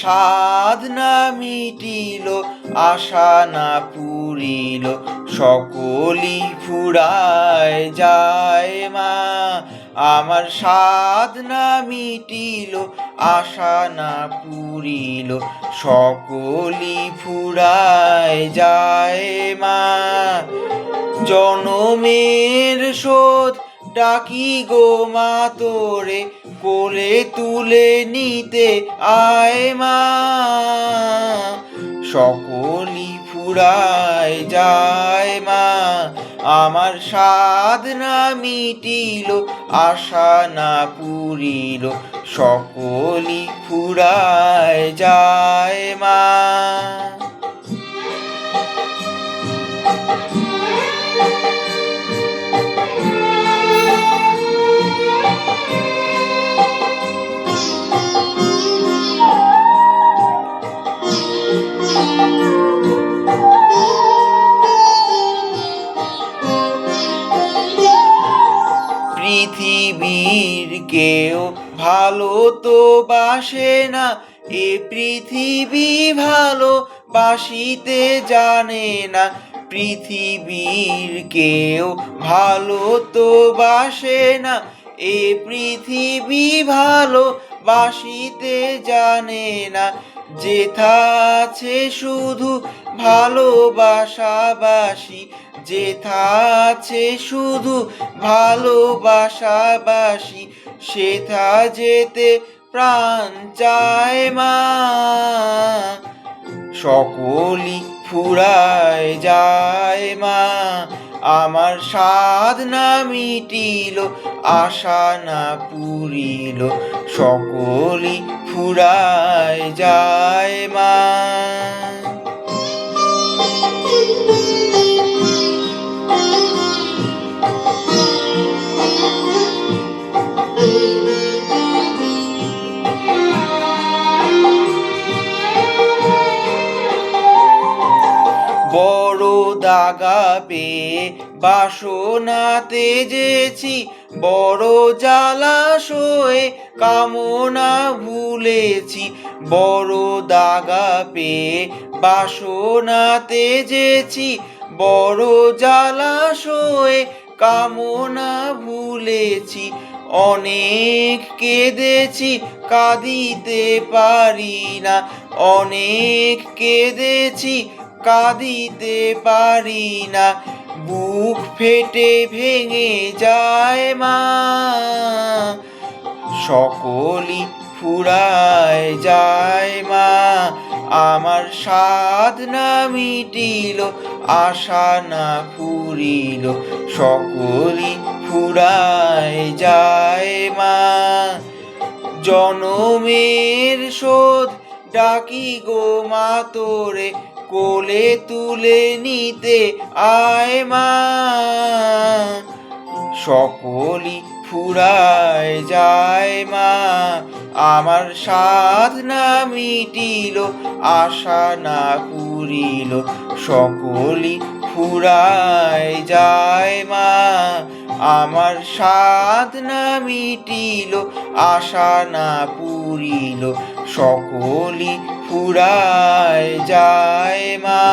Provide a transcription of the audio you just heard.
সাধ না মিটিল, আশা না পুরিল, সকলই ফুরায় যায় মা। আমার সাধ না মিটিল, আশা না পুরিল, সকলই ফুরায় যায় মা। জনমের শোধ ডাকি গো মা তোরে, কোলে তুলে নিতে আয় মা। সকলই ফুরায় যায় মা। আমার সাধ না মিটিল, আশা না পুরিল, সকলই ফুরায় যায় মা। পৃথিবীর কেউ ভালো তো বাসে না, এ পৃথিবী ভালো বাসিতে জানে না। পৃথিবীর কেউ ভালো তো বাসে না, এ পৃথিবী ভালো বাসিতে জানে না। যেথা আছে শুধু ভালোবাসাবাসি, যেথা আছে শুধু ভালোবাসাবাসি, সেথা যেতে প্রাণ চায় মা। সকলই ফুরায় যায় মা। আমার সাধ না মিটিল, আশা না পুরিল, সকলই ফুরায় যায় মা। বড় দাগা পেয়ে বাসনা তেজেছি, বড় জ্বালাশয়ে কামনা ভুলেছি। বড় দাগা পেয়ে বাসনা তেজেছি, বড় জ্বালাশয়ে কামনা ভুলেছি। অনেক কেঁদেছি কাঁদিতে পারি না, অনেক কেঁদেছি কাঁদিতে পারি না। বুক ফেটে ভেঙে যায় মা। সকলই ফুরায় যায় মা। আমার সাধ না মিটিল, আশা না পুরিল, সকলই ফুরায় যায় মা। জনমের শোধ ডাকি গো মা তোরে, কোলে তুলে নিতে আয় মা। সকলই ফুরায় যায় মা। আমার সাধ না মিটিল, আশা না পুরিল, সকলই ফুরায় যায় মা। আমার সাধ না মিটিল, আশা না পুরিল, সকলই ফুরায় যায় মা।